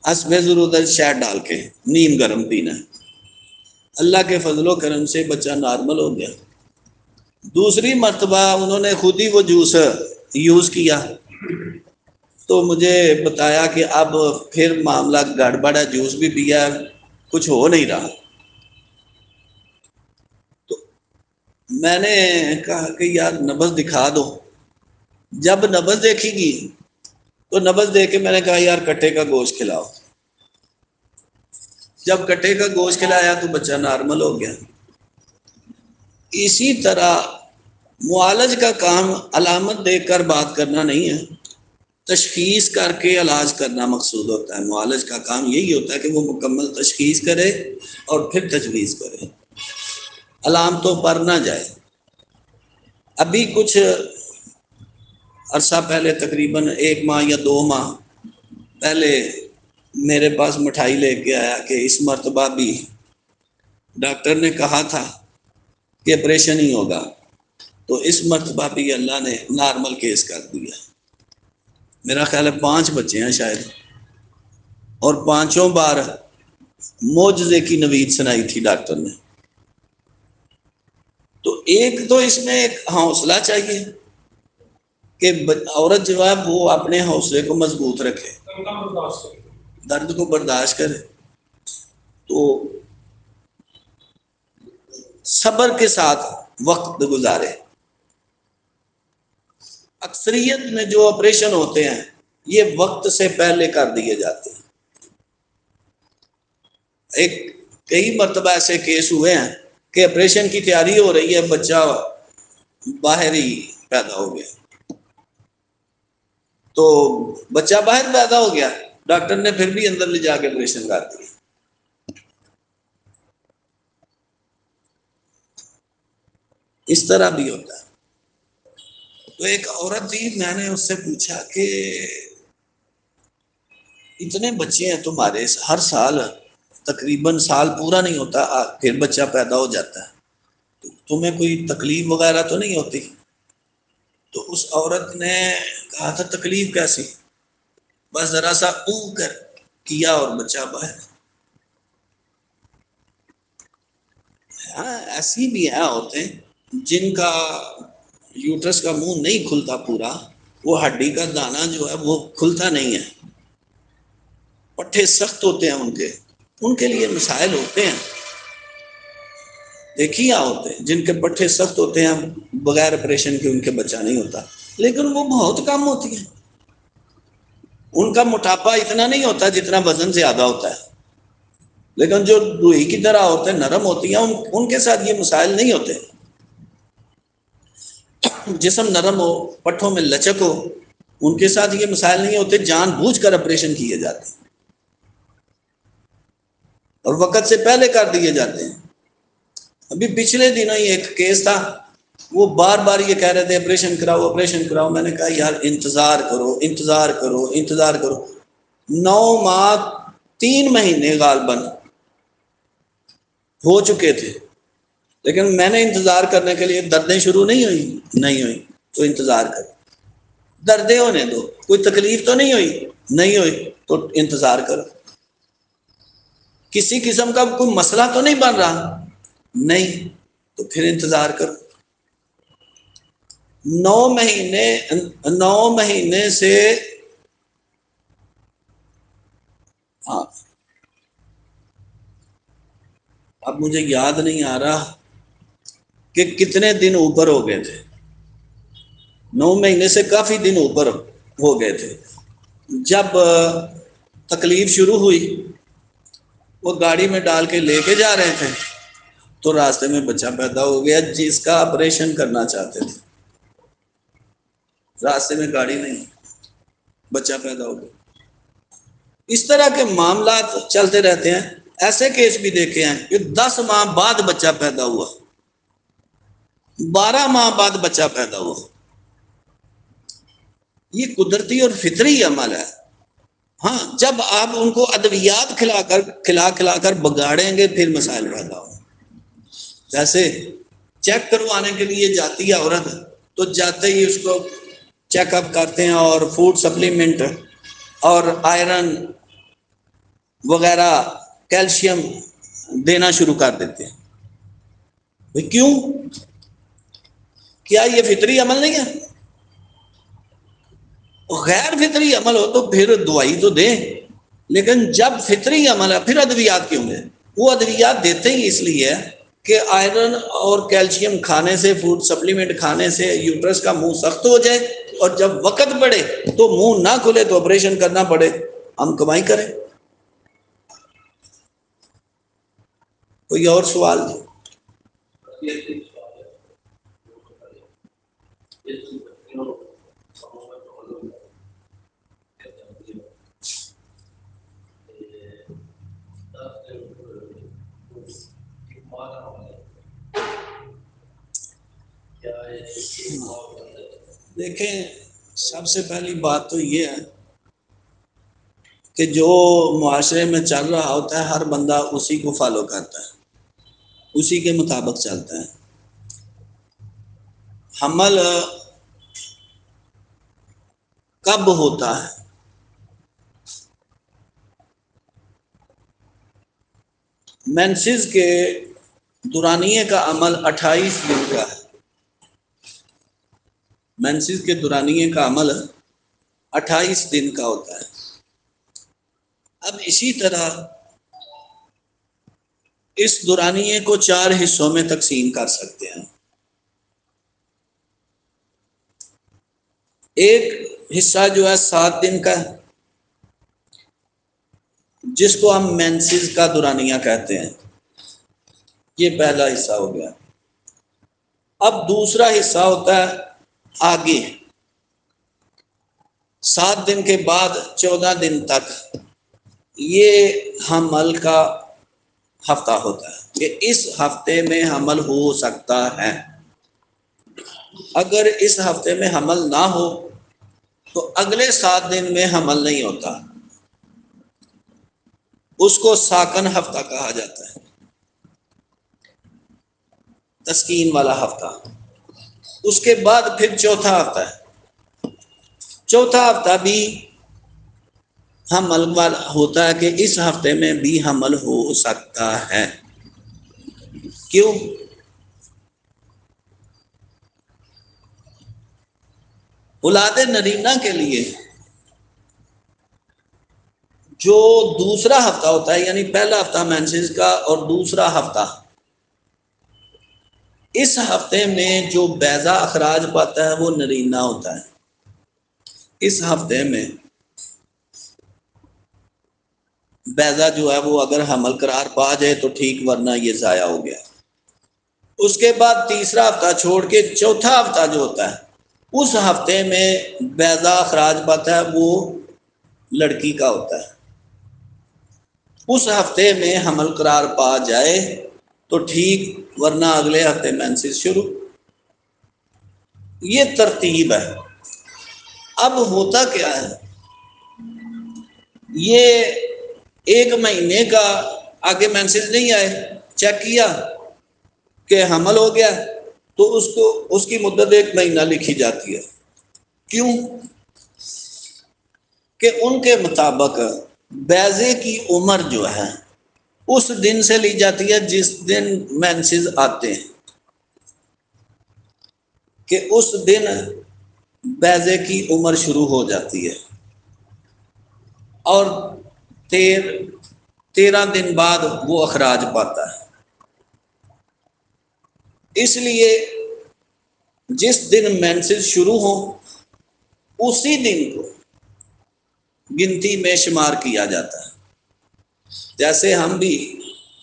حسب ضرورت شہد ڈال کے نیم گرم پینا ہے۔ اللہ کے فضل و کرم سے بچہ نارمل ہو گیا۔ دوسری مرتبہ انہوں نے خود ہی وہ جوس یوز کیا تو مجھے بتایا کہ اب پھر معاملہ گڑبڑ ہے، جوس بھی پیا، کچھ ہو نہیں رہا۔ تو میں نے کہا کہ یار نبض دکھا دو۔ جب نبض دیکھی گی تو نبض دیکھ کے میں نے کہا یار کٹے کا گوشت کھلاؤ۔ جب کٹے کا گوشت کھلایا تو بچہ نارمل ہو گیا۔ اسی طرح معالج کا کام علامت دیکھ کر بات کرنا نہیں ہے، تشخیص کر کے علاج کرنا مقصود ہوتا ہے۔ معالج کا کام یہی ہوتا ہے کہ وہ مکمل تشخیص کرے اور پھر تجویز کرے، علامتوں پر نہ جائے۔ ابھی کچھ عرصہ پہلے، تقریباً 1 ماہ یا 2 ماہ پہلے، میرے پاس مٹھائی لے کے آیا کہ اس مرتبہ بھی ڈاکٹر نے کہا تھا کہ آپریشن ہی ہوگا، تو اس مرتبہ بھی اللہ نے نارمل کیس کر دیا۔ میرا خیال ہے 5 بچے ہیں شاید، اور 5 بار معجزے کی نوید سنائی تھی ڈاکٹر نے۔ تو ایک تو اس میں ایک حوصلہ چاہیے کہ عورت جو ہے وہ اپنے حوصلے کو مضبوط رکھے، درد کو برداشت کرے، تو صبر کے ساتھ وقت گزارے۔ اکثریت میں جو آپریشن ہوتے ہیں یہ وقت سے پہلے کر دیے جاتے ہیں۔ کئی مرتبہ ایسے کیس ہوئے ہیں کہ آپریشن کی تیاری ہو رہی ہے، بچہ باہر ہی پیدا ہو گیا۔ تو بچہ باہر پیدا ہو گیا، ڈاکٹر نے پھر بھی اندر لے جا کے آپریشن کر دیا۔ اس طرح بھی ہوتا ہے۔ تو ایک عورت تھی، میں نے اس سے پوچھا کہ اتنے بچے ہیں تمہارے، ہر سال تقریباً سال پورا نہیں ہوتا پھر بچہ پیدا ہو جاتا ہے، تو تمہیں کوئی تکلیف وغیرہ تو نہیں ہوتی؟ تو اس عورت نے کہا تھا تکلیف کیسی، بس ذرا سا کر کیا اور بچہ باہر۔ ہاں ایسی بھی ہیں عورتیں جن کا یوٹرس کا منہ نہیں کھلتا پورا، وہ ہڈی کا دانہ جو ہے وہ کھلتا نہیں ہے، پٹھے سخت ہوتے ہیں، ان کے لیے مسائل ہوتے ہیں۔ دیکھیے عورتیں جن کے پٹھے سخت ہوتے ہیں، بغیر آپریشن کے ان کے بچہ نہیں ہوتا، لیکن وہ بہت کم ہوتی ہیں۔ ان کا موٹاپا اتنا نہیں ہوتا جتنا وزن زیادہ ہوتا ہے، لیکن جو روئی کی طرح ہوتے ہیں، نرم ہوتی ہیں، ان کے ساتھ یہ مسائل نہیں ہوتے۔ جسم نرم ہو، پٹھوں میں لچک ہو، ان کے ساتھ یہ مسائل نہیں ہوتے، جان بوجھ کر آپریشن کیے جاتے ہیں اور وقت سے پہلے کر دیے جاتے ہیں۔ ابھی پچھلے دنوں ہی ایک کیس تھا، وہ بار بار یہ کہہ رہے تھے آپریشن کراؤ آپریشن کراؤ۔ میں نے کہا یار انتظار کرو انتظار کرو انتظار کرو۔ 9 ماہ 3 مہینے غالباً ہو چکے تھے، لیکن میں نے انتظار کرنے کے لیے، دردیں شروع نہیں ہوئی تو انتظار کرو، دردیں ہونے دو، کوئی تکلیف تو نہیں ہوئی تو انتظار کرو، کسی قسم کا کوئی مسئلہ تو نہیں بن رہا، نہیں تو پھر انتظار کرو۔ 9 مہینے سے ہاں اب مجھے یاد نہیں آ رہا کہ کتنے دن اوپر ہو گئے تھے، 9 مہینے سے کافی دن اوپر ہو گئے تھے۔ جب تکلیف شروع ہوئی، وہ گاڑی میں ڈال کے لے کے جا رہے تھے تو راستے میں بچہ پیدا ہو گیا جس کا آپریشن کرنا چاہتے تھے، راستے میں گاڑی نہیں، بچہ پیدا ہو گیا۔ اس طرح کے معاملات چلتے رہتے ہیں۔ ایسے کیس بھی دیکھے ہیں کہ 10 ماہ بعد بچہ پیدا ہوا، 12 ماہ بعد بچہ پیدا ہوا۔ یہ قدرتی اور فطری عمل ہے۔ ہاں، جب آپ ان کو ادویات کھلا کر بگاڑیں گے پھر مسائل پیدا ہوں۔ جیسے چیک کروانے کے لیے جاتی ہے عورت، تو جاتے ہی اس کو چیک اپ کرتے ہیں اور فوڈ سپلیمنٹ اور آئرن وغیرہ کیلشیم دینا شروع کر دیتے ہیں۔ کیوں؟ کیا یہ فطری عمل نہیں ہے؟ غیر فطری عمل ہو تو پھر دوائی تو دیں، لیکن جب فطری عمل ہے پھر ادویات کیوں دیں؟ وہ ادویات دیتے ہی اس لیے کہ آئرن اور کیلشیم کھانے سے، فوڈ سپلیمنٹ کھانے سے یوٹرس کا منہ سخت ہو جائے، اور جب وقت پڑے تو منہ نہ کھلے تو آپریشن کرنا پڑے، ہم کمائی کریں۔ کوئی اور سوال؟ دیکھیں، سب سے پہلی بات تو یہ ہے کہ جو معاشرے میں چل رہا ہوتا ہے ہر بندہ اسی کو فالو کرتا ہے، اسی کے مطابق چلتا ہے۔ حمل کب ہوتا ہے؟ مینسز کے دورانیے کا عمل 28 دن کا ہے۔ مینسز کے دورانیے کا عمل 28 دن کا ہوتا ہے۔ اب اسی طرح اس دورانیے کو 4 حصوں میں تقسیم کر سکتے ہیں۔ ایک حصہ جو ہے 7 دن کا ہے، جس کو ہم مینسز کا دورانیہ کہتے ہیں، یہ پہلا حصہ ہو گیا۔ اب دوسرا حصہ ہوتا ہے آگے 7 دن کے بعد 14 دن تک، یہ حمل کا ہفتہ ہوتا ہے کہ اس ہفتے میں حمل ہو سکتا ہے۔ اگر اس ہفتے میں حمل نہ ہو تو اگلے 7 دن میں حمل نہیں ہوتا، اس کو ساکن ہفتہ کہا جاتا ہے، تسکین والا ہفتہ۔ اس کے بعد پھر چوتھا ہفتہ ہے۔ چوتھا ہفتہ بھی حمل والا ہوتا ہے کہ اس ہفتے میں بھی حمل ہو سکتا ہے۔ کیوں؟ اولاد نرینہ کے لیے جو دوسرا ہفتہ ہوتا ہے، یعنی پہلا ہفتہ مینسز کا اور دوسرا ہفتہ، اس ہفتے میں جو بیضا اخراج پاتا ہے وہ نرینہ ہوتا ہے۔ اس ہفتے میں بیضا جو ہے وہ اگر حمل قرار پا جائے تو ٹھیک، ورنہ یہ ضائع ہو گیا۔ اس کے بعد تیسرا ہفتہ چھوڑ کے چوتھا ہفتہ جو ہوتا ہے، اس ہفتے میں بیضا اخراج پاتا ہے وہ لڑکی کا ہوتا ہے۔ اس ہفتے میں حمل قرار پا جائے تو ٹھیک، ورنہ اگلے ہفتے مینسز شروع۔ یہ ترتیب ہے۔ اب ہوتا کیا ہے، یہ 1 مہینے کا آگے مینسز نہیں آئے، چیک کیا کہ حمل ہو گیا تو اس کی مدت 1 مہینہ لکھی جاتی ہے۔ کیوں؟ کہ ان کے مطابق بیضے کی عمر جو ہے اس دن سے لی جاتی ہے جس دن مینسز آتے ہیں، کہ اس دن بیضے کی عمر شروع ہو جاتی ہے، اور 13 دن بعد وہ اخراج پاتا ہے۔ اس لیے جس دن مینسز شروع ہوں اسی دن کو گنتی میں شمار کیا جاتا ہے. جیسے ہم بھی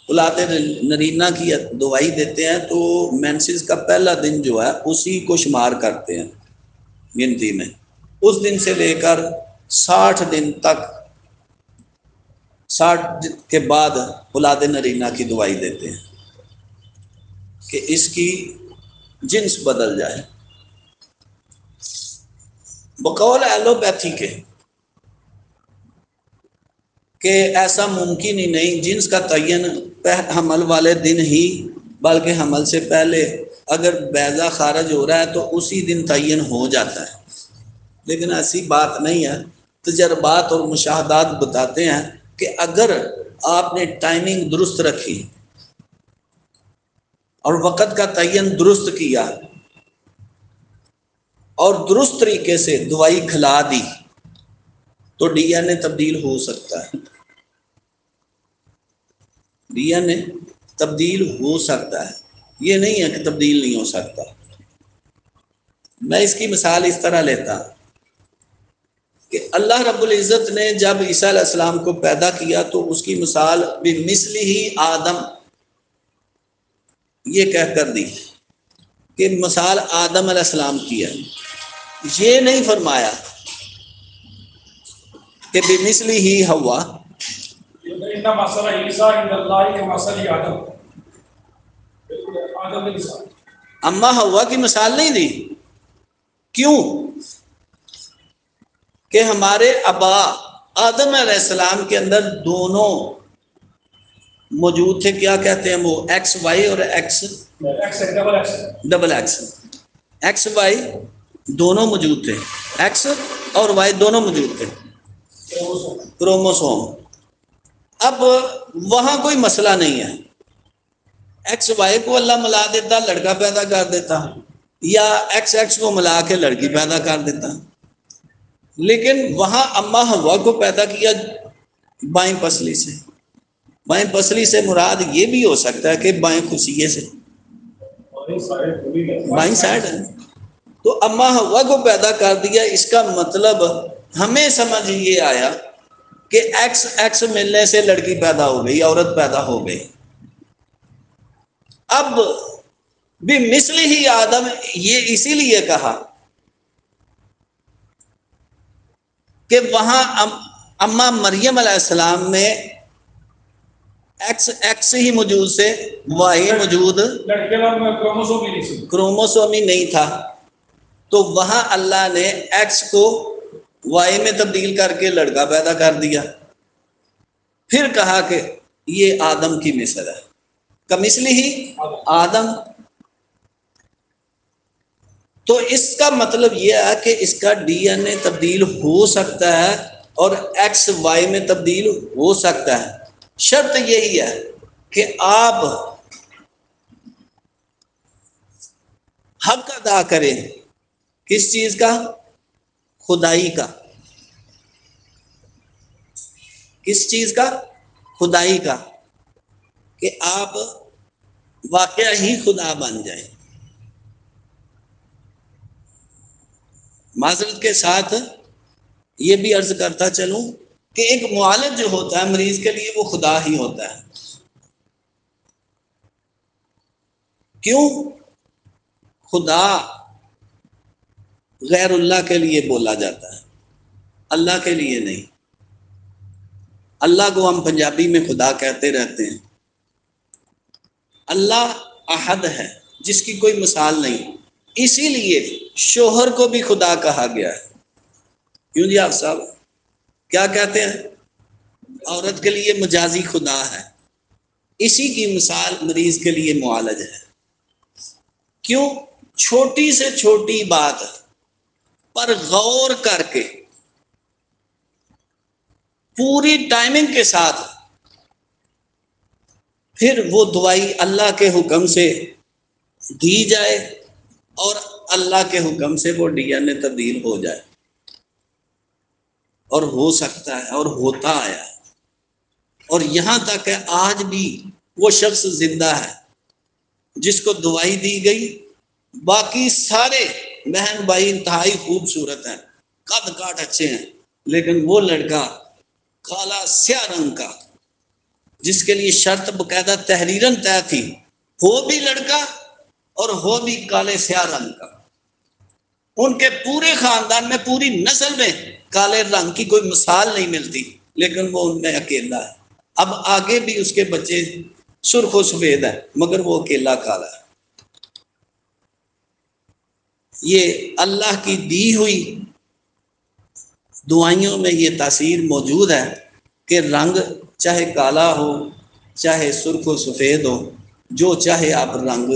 اولاد نرینہ کی دوائی دیتے ہیں تو مینسز کا پہلا دن جو ہے اسی کو شمار کرتے ہیں گنتی میں. اس دن سے لے کر 60 دن تک، 60 کے بعد اولاد نرینہ کی دوائی دیتے ہیں کہ اس کی جنس بدل جائے. بقول ایلوپیتھی کے کہ ایسا ممکن ہی نہیں، جنس کا تعین حمل والے دن ہی بلکہ حمل سے پہلے اگر بیضہ خارج ہو رہا ہے تو اسی دن تعین ہو جاتا ہے. لیکن ایسی بات نہیں ہے. تجربات اور مشاہدات بتاتے ہیں کہ اگر آپ نے ٹائمنگ درست رکھی اور وقت کا تعین درست کیا اور درست طریقے سے دوائی کھلا دی تو ڈی این اے تبدیل ہو سکتا ہے. ڈی این اے تبدیل ہو سکتا ہے، یہ نہیں ہے کہ تبدیل نہیں ہو سکتا. میں اس کی مثال اس طرح لیتا ہوں کہ اللہ رب العزت نے جب عیسیٰ علیہ السلام کو پیدا کیا تو اس کی مثال بمثلہ آدم یہ کہہ کر دی کہ مثال آدم علیہ السلام کی ہے. یہ نہیں فرمایا کہ بمثلہ حوا. اما حوا کی مثال نہیں دی. کیوں؟ کہ ہمارے ابا آدم علیہ السلام کے اندر دونوں موجود تھے. کیا کہتے ہیں وہ؟ ایکس وائی اور X double X. X Y دونوں موجود تھے، ایکس اور وائی دونوں موجود تھے، کروموسوم. اب وہاں کوئی مسئلہ نہیں ہے. ایکس وائی کو اللہ ملا دیتا، لڑکا پیدا کر دیتا، یا ایکس ایکس کو ملا کے لڑکی پیدا کر دیتا. لیکن وہاں اما حوا کو پیدا کیا بائیں پسلی سے. بائیں پسلی سے مراد یہ بھی ہو سکتا ہے کہ بائیں خصیے سے، بائیں سائڈ ہے. تو اما حوا کو پیدا کر دیا. اس کا مطلب ہمیں سمجھ یہ آیا کہ ایکس ایکس ملنے سے لڑکی پیدا ہو گئی، عورت پیدا ہو گئی. اب بھی مثل ہی آدم یہ اسی لیے کہا کہ وہاں اما مریم علیہ السلام میں ایکس ایکس ہی موجود سے وائی موجود، کروموسوم ہی نہیں تھا. تو وہاں اللہ نے ایکس کو وائی میں تبدیل کر کے لڑکا پیدا کر دیا. پھر کہا کہ یہ آدم کی مثل ہے، کمثلہ ہی آدم. تو اس کا مطلب یہ ہے کہ اس کا ڈی این اے تبدیل ہو سکتا ہے اور ایکس وائی میں تبدیل ہو سکتا ہے. شرط یہی ہے کہ آپ حق ادا کریں. کس چیز کا؟ خدائی کا. کس چیز کا؟ خدائی کا. کہ آپ واقعہ ہی خدا بن جائیں. معذرت کے ساتھ یہ بھی عرض کرتا چلوں کہ ایک معالج جو ہوتا ہے مریض کے لیے وہ خدا ہی ہوتا ہے. کیوں؟ خدا غیر اللہ کے لیے بولا جاتا ہے، اللہ کے لیے نہیں. اللہ کو ہم پنجابی میں خدا کہتے رہتے ہیں. اللہ احد ہے جس کی کوئی مثال نہیں. اسی لیے شوہر کو بھی خدا کہا گیا ہے. کیوں جی آپ صاحب کیا کہتے ہیں؟ عورت کے لیے مجازی خدا ہے. اسی کی مثال مریض کے لیے معالج ہے. کیوں؟ چھوٹی سے چھوٹی بات پر غور کر کے پوری ٹائمنگ کے ساتھ پھر وہ دوائی اللہ کے حکم سے دی جائے اور اللہ کے حکم سے وہ ڈی این اے تبدیل ہو جائے. اور ہو سکتا ہے اور ہوتا آیا ہے. اور یہاں تک ہے آج بھی وہ شخص زندہ ہے جس کو دوائی دی گئی، باقی سارے بہن بھائی انتہائی خوبصورت ہیں، قد کاٹ اچھے ہیں، لیکن وہ لڑکا کالا سیاہ رنگ کا، جس کے لیے شرط باقاعدہ تحریراً طے تھی، ہو بھی لڑکا اور ہو بھی کالے سیاہ رنگ کا، ان کے پورے خاندان میں پوری نسل میں کالے رنگ کی کوئی مثال نہیں ملتی، لیکن وہ ان میں اکیلا ہے۔ اب آگے بھی اس کے بچے سرخ و سفید ہیں مگر وہ اکیلا کالا ہے۔ یہ اللہ کی دی ہوئی دعائیوں میں یہ تاثیر موجود ہے کہ رنگ چاہے کالا ہو چاہے سرخ و سفید ہو، جو چاہے آپ رنگ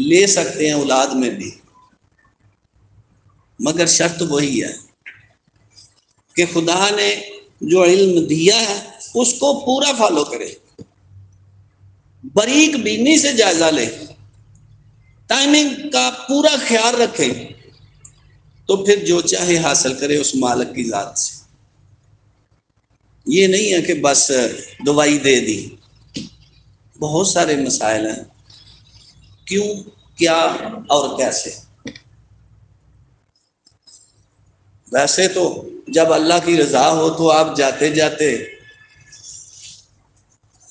لے سکتے ہیں اولاد میں بھی، مگر شرط وہی ہے کہ خدا نے جو علم دیا ہے اس کو پورا فالو کرے، باریک بینی سے جائزہ لے، ٹائمنگ کا پورا خیال رکھے، تو پھر جو چاہے حاصل کرے اس مالک کی ذات سے۔ یہ نہیں ہے کہ بس دوائی دے دی، بہت سارے مسائل ہیں، کیوں، کیا اور کیسے۔ ویسے تو جب اللہ کی رضا ہو تو آپ جاتے جاتے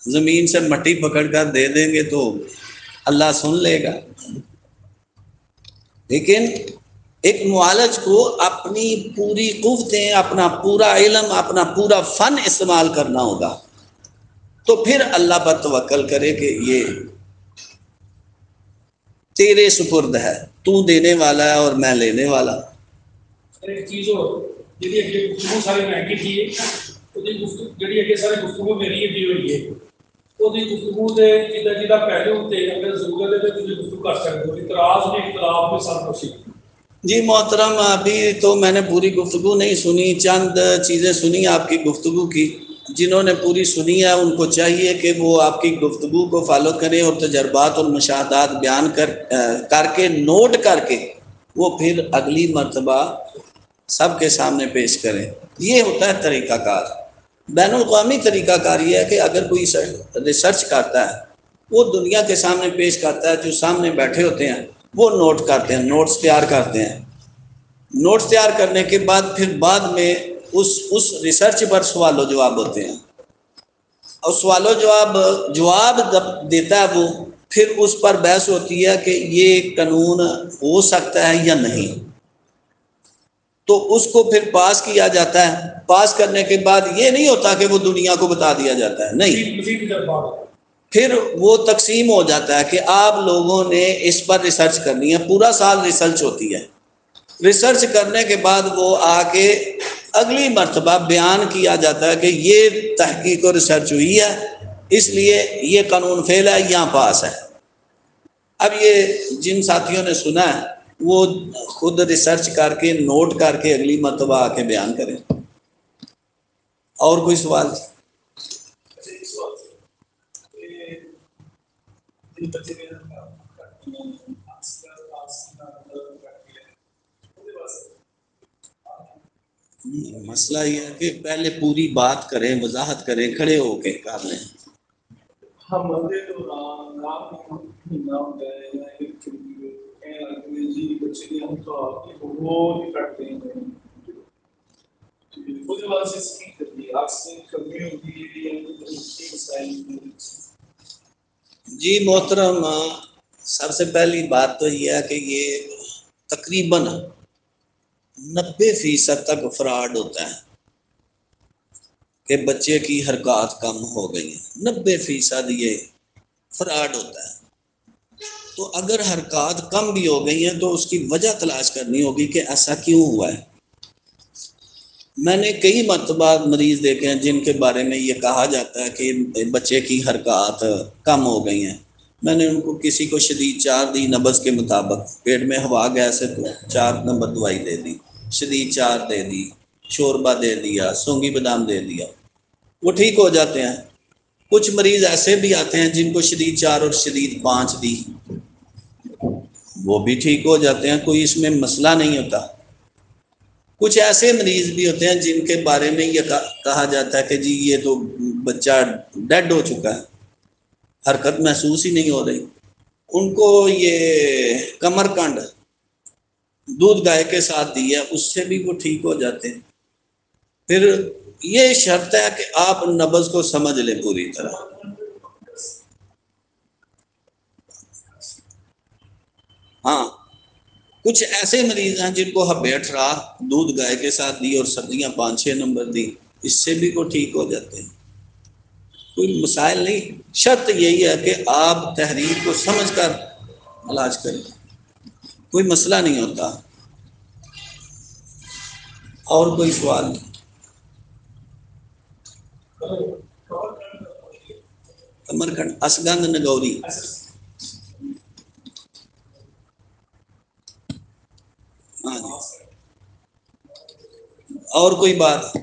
زمین سے مٹی پکڑ کر دے دیں گے تو اللہ سن لے گا، لیکن ایک معالج کو اپنی پوری قوتیں، اپنا پورا علم، اپنا پورا فن استعمال کرنا ہوگا، تو پھر اللہ پر توکل کرے کہ یہ تیرے سپرد ہے، تو دینے والا ہے اور میں لینے والا۔ ایک چیز ہو جی اگے گفتگو ساری مہنگی تھی، جی اگے سارے گفتگو میری بھی ہوئی ہے، وہ گفتگو کے جدا جدا پہلو ہوتے اگر ضرورت ہے تو گفتگو کر سکتے ہو، اعتراض میں اختلاف میں سب کچھ۔ جی محترم، ابھی تو میں نے پوری گفتگو نہیں سنی، چند چیزیں سنی آپ کی گفتگو کی۔ جنہوں نے پوری سنی ہے ان کو چاہیے کہ وہ آپ کی گفتگو کو فالو کریں اور تجربات اور مشاہدات بیان کر کے نوٹ کر کے وہ پھر اگلی مرتبہ سب کے سامنے پیش کریں۔ یہ ہوتا ہے طریقہ کار۔ بین الاقوامی طریقہ کار یہ ہے کہ اگر کوئی ریسرچ کرتا ہے وہ دنیا کے سامنے پیش کرتا ہے، جو سامنے بیٹھے ہوتے ہیں وہ نوٹ کرتے ہیں، نوٹس تیار کرتے ہیں، نوٹس تیار کرنے کے بعد پھر بعد میں اس ریسرچ پر سوال و جواب ہوتے ہیں، اور سوال و جواب جب دیتا ہے وہ، پھر اس پر بحث ہوتی ہے کہ یہ قانون ہو سکتا ہے یا نہیں، تو اس کو پھر پاس کیا جاتا ہے۔ پاس کرنے کے بعد یہ نہیں ہوتا کہ وہ دنیا کو بتا دیا جاتا ہے، نہیں، پھر وہ تقسیم ہو جاتا ہے کہ آپ لوگوں نے اس پر ریسرچ کرنی ہے، پورا سال ریسرچ ہوتی ہے۔ ریسرچ کرنے کے بعد وہ آ کے اگلی مرتبہ بیان کیا جاتا ہے کہ یہ تحقیق و ریسرچ ہوئی ہے، اس لیے یہ قانون فعل ہے، یہاں پاس ہے۔ اب یہ جن ساتھیوں نے سنا ہے وہ خود ریسرچ کر کے نوٹ کر کے اگلی مرتبہ آ کے بیان کریں۔ اور کوئی سوال؟ مسئلہ یہ ہے کہ پہلے پوری بات کریں، وضاحت کریں، کھڑے ہو کے کر لیں۔ ہم بندے تو نام ہوتا ہے جی بچے کی ہم تو وہ نہیں کرتے ہیں، خود بات سے سیکھ کرتی ہے، آپ سے کمی ہوتی ہے۔ جی محترم، سب سے پہلی بات تو یہ ہے کہ یہ تقریباً 90% تک فراڈ ہوتا ہے کہ بچے کی حرکات کم ہو گئی ہیں، 90% یہ فراڈ ہوتا ہے۔ تو اگر حرکات کم بھی ہو گئی ہیں تو اس کی وجہ تلاش کرنی ہوگی کہ ایسا کیوں ہوا ہے۔ میں نے کئی مرتبہ مریض دیکھے ہیں جن کے بارے میں یہ کہا جاتا ہے کہ بچے کی حرکات کم ہو گئی ہیں، میں نے ان کو کسی کو شدید 4 دی نبض کے مطابق، پیٹ میں ہوا گیس ہے تو 4 نمبر دوائی دے دی، شدید 4 دے دی، شوربہ دے دیا، سونگی بادام دے دیا، وہ ٹھیک ہو جاتے ہیں۔ کچھ مریض ایسے بھی آتے ہیں جن کو شدید 4 اور شدید 5 دی، وہ بھی ٹھیک ہو جاتے ہیں، کوئی اس میں مسئلہ نہیں ہوتا۔ کچھ ایسے مریض بھی ہوتے ہیں جن کے بارے میں یہ کہا جاتا ہے کہ جی یہ تو بچہ ڈیڈ ہو چکا ہے، حرکت محسوس ہی نہیں ہو رہی، ان کو یہ کمر کنڈ دودھ گائے کے ساتھ دیا، اس سے بھی وہ ٹھیک ہو جاتے ہیں۔ پھر یہ شرط ہے کہ آپ نبض کو سمجھ لیں پوری طرح۔ ہاں کچھ ایسے مریض ہیں جن کو ہبیٹ رہا، دودھ گائے کے ساتھ دی اور سردیاں 5-6 نمبر دی، اس سے بھی وہ ٹھیک ہو جاتے ہیں، کوئی مسائل نہیں۔ شرط یہی ہے کہ آپ تحریر کو سمجھ کر علاج کریں، کوئی مسئلہ نہیں ہوتا۔ اور کوئی سوال؟ کمر کنڈ، اسگند نگوری، ہاں جی۔ اور کوئی بات؟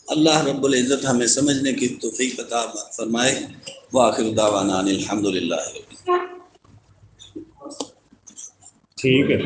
اللہ رب العزت ہمیں سمجھنے کی توفیق عطا فرمائے۔ وآخر دعوانا ان الحمدللہ۔ ٹھیک ہے۔